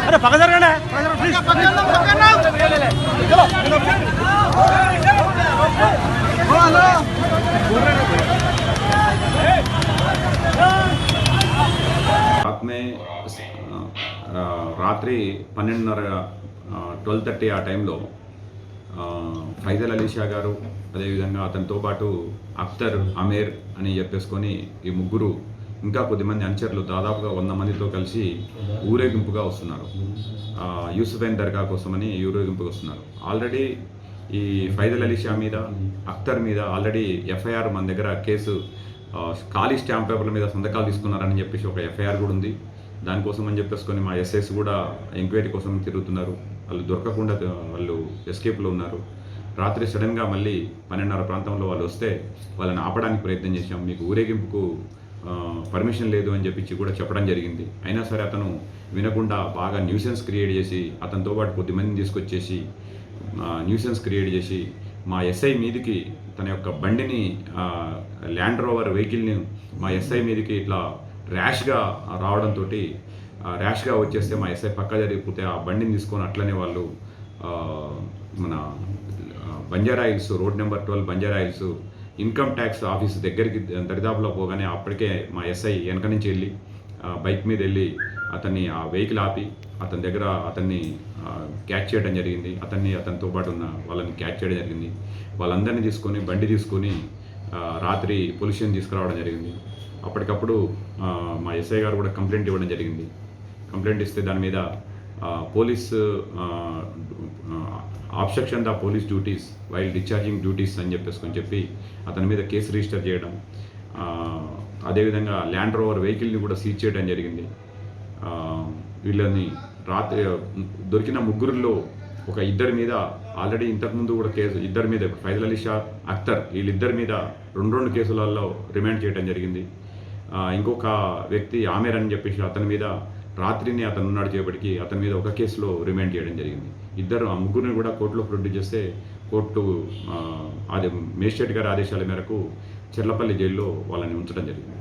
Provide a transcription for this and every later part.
अरे पकड़ जरा प्लीज रात में రాత్రి 12:30 12:30 ఆ టైంలో ఫైజల్ అలీ షా గారు అదేవిధంగా అతనితో పాటు అఖ్తర్ అమీర్ అని చెప్పేసుకొని ఈ ముగ్గురు ఇంకా కొద్దిమంది అనుచరులు దాదాపుగా 100 మందితో కలిసి ఊరేగింపుగా వస్తున్నారు. యూసుఫైన్ దర్గా కోసమని ఊరేగింపుగా వస్తున్నారు. ఆల్రెడీ ఈ ఫైజల్ అలీ షా మీద అఖ్తర్ మీద ఆల్రెడీ ఎఫ్ఐఆర్ మన దగ్గర కేసు ఖాళీ స్టాంప్ పేపర్ల మీద సంతకాలు తీసుకున్నారని చెప్పేసి ఒక ఎఫ్ఐఆర్ కూడా ఉంది. దానికోసం అని చెప్పేసుకొని మా ఎస్ఐస్ కూడా ఎంక్వైరీ కోసం తిరుగుతున్నారు. వాళ్ళు దొరకకుండా వాళ్ళు ఎస్కేప్లో ఉన్నారు. రాత్రి సడన్గా మళ్ళీ 12:30 ప్రాంతంలో వాళ్ళు వస్తే వాళ్ళని ఆపడానికి ప్రయత్నం చేశాం. మీకు ఊరేగింపుకు పర్మిషన్ లేదు అని చెప్పి కూడా చెప్పడం జరిగింది. అయినా సరే అతను వినకుండా బాగా న్యూసెన్స్ క్రియేట్ చేసి అతనితో పాటు కొద్దిమందిని తీసుకొచ్చేసి న్యూసెన్స్ క్రియేట్ చేసి మా ఎస్ఐ మీదికి తన యొక్క బండిని ల్యాండ్ రోవర్ వెహికల్ని మా ఎస్ఐ మీదికి ఇట్లా ర్యాష్గా రావడంతో ర్యాష్గా వచ్చేస్తే మా ఎస్ఐ పక్క జరిగిపోతే ఆ బండిని తీసుకొని అట్లనే వాళ్ళు మన Banjara hills road number 12 Banjara hills income tax office దగ్గరికి దరిదాపులో పోగానే అప్పటికే మా ఎస్ఐ వెనక నుంచి వెళ్ళి బైక్ మీద వెళ్ళి అతన్ని ఆ వెహికల్ ఆపి అతని దగ్గర అతన్ని క్యాచ్ చేయడం జరిగింది. అతనితో పాటు ఉన్న వాళ్ళని క్యాచ్ చేయడం జరిగింది. వాళ్ళందరినీ తీసుకొని బండి తీసుకొని రాత్రి పోలీస్ స్టేషన్ తీసుకురావడం జరిగింది. అప్పటికప్పుడు మా ఎస్ఐ గారు కూడా కంప్లైంట్ ఇవ్వడం జరిగింది. కంప్లైంట్ ఇస్తే దాని మీద police obstruction the police duties while discharging duties అని చెప్పి అతని మీద కేసు రిజిస్టర్ చేయడం, అదేవిధంగా ల్యాండ్ రోవర్ వెహికల్ని కూడా సీజ్ చేయడం జరిగింది. వీళ్ళని రాత్రి దొరికిన ముగ్గురులో ఒక ఇద్దరి మీద ఆల్రెడీ ఇంతకుముందు కూడా కేసు ఇద్దరి మీద ఫైజల్ అలీ షా అఖ్తర్ వీళ్ళిద్దరి మీద 2 కేసులలో రిమాండ్ చేయడం జరిగింది. ఇంకొక వ్యక్తి ఆమేర్ అని చెప్పేసి అతని మీద రాత్రిని అతను ఉన్నాడు చేపటికి అతని మీద ఒక కేసులో రిమాండ్ చేయడం జరిగింది. ఆ ముగ్గురిని కూడా కోర్టులో ప్రొడ్యూస్ చేస్తే కోర్టు మేజిస్ట్రేట్ గారి ఆదేశాల మేరకు చెర్లపల్లి జైల్లో వాళ్ళని ఉంచడం జరిగింది.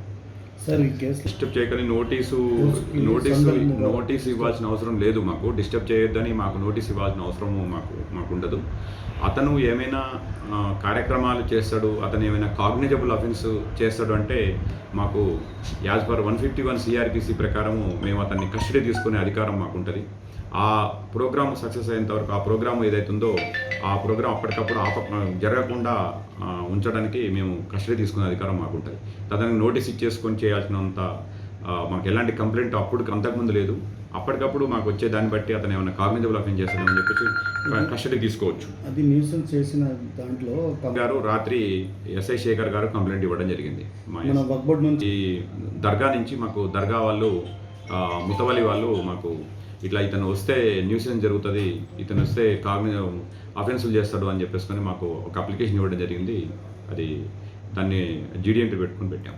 డిస్టర్బ్ చేయకని నోటీసు ఇవ్వాల్సిన అవసరం లేదు. మాకు డిస్టర్బ్ చేయొద్దని మాకు నోటీస్ ఇవ్వాల్సిన అవసరం మాకు ఉండదు. అతను ఏమైనా కార్యక్రమాలు చేస్తాడు, అతను ఏమైనా కాగ్నిజబుల్ అఫెన్స్ చేస్తాడు అంటే మాకు యాజ్ పర్ 151 సిఆర్పిసి ప్రకారము మేము అతన్ని కస్టడీ తీసుకునే అధికారం మాకు ఉంటుంది. ఆ ప్రోగ్రామ్ సక్సెస్ అయ్యేంత వరకు ఆ ప్రోగ్రామ్ ఏదైతుందో ఆ ప్రోగ్రామ్ అప్పటికప్పుడు జరగకుండా ఉంచడానికి మేము కస్టడీ తీసుకునే అధికారం మాకు ఉంటుంది. తనకి నోటీస్ ఇచ్చేసుకొని చేయాల్సినంత మాకు ఎలాంటి కంప్లైంట్ అంతకుముందు లేదు. అప్పటికప్పుడు మాకు వచ్చే దాన్ని బట్టి అతను ఏమైనా కాగ్నిజబుల్ అఫెన్స్ చేస్తాడని చెప్పేసి కస్టడీ తీసుకోవచ్చు. అది న్యూసెన్స్ చేసిన దాంట్లో గారు రాత్రి ఎస్ఐ శేఖర్ గారు కంప్లైంట్ ఇవ్వడం జరిగింది. మన వక్బోర్డ్ నుంచి దర్గా నుంచి మాకు దర్గా వాళ్ళు ముతవలి వాళ్ళు మాకు ఇట్లా ఇతను వస్తే న్యూసెన్స్ జరుగుతుంది, ఇతను వస్తే అఫెన్సులు చేస్తాడు అని చెప్పేసుకొని మాకు ఒక అప్లికేషన్ ఇవ్వడం జరిగింది. అది దాన్ని జీడీ ఎంట్రీ పెట్టుకుని పెట్టాం.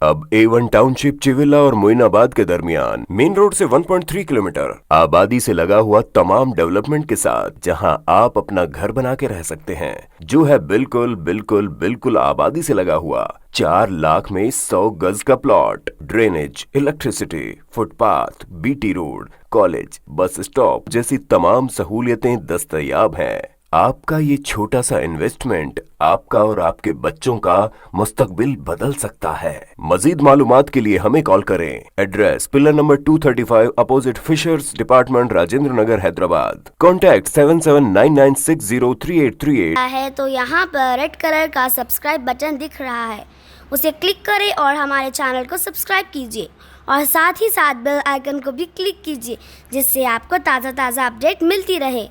अब A1 टाउनशिप चिविला और मोइनाबाद के दरमियान मेन रोड से 1.3 किलोमीटर आबादी से लगा हुआ तमाम डेवलपमेंट के साथ जहां आप अपना घर बना के रह सकते हैं, जो है बिल्कुल बिल्कुल बिल्कुल आबादी से लगा हुआ 4 लाख में 100 गज का plot, drainage, electricity, footpath, BT road, college, bus stop जैसी तमाम सहूलियतें दस्तयाब हैं। आपका ये छोटा सा इन्वेस्टमेंट आपका और आपके बच्चों का मुस्तकबिल बदल सकता है। मजीद मालूमात के लिए हमें कॉल करें। Address pillar number 235 opposite fishers department Rajendra Nagar Hyderabad. Contact 7799603838 है तो यहाँ पर रेड कलर का सब्सक्राइब बटन दिख रहा है, उसे क्लिक करें और हमारे चैनल को सब्सक्राइब कीजिए और साथ ही साथ बेल आइकन को भी क्लिक कीजिए, जिससे आपको ताज़ा अपडेट मिलती रहे।